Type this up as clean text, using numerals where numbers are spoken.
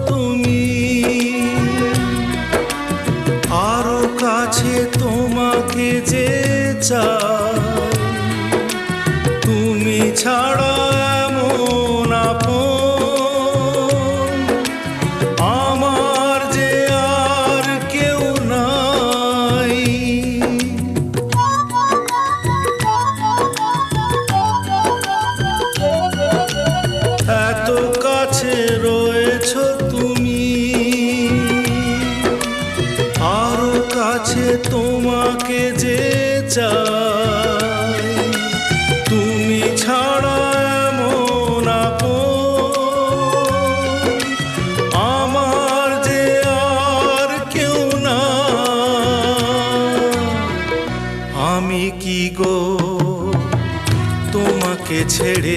তুমি, আরো কাছে তোমাকে যে চাই, তুমি ছাড়া এমন আপন আমার যে আর কেউ নাই। এত কাছে রয়েছো তুমি, আরো কাছে তোমাকে যে চাই, তুমি ছাড়া এমন আপন আমার যে আর কেউ না। আমি কি গো তোমাকে ছেড়ে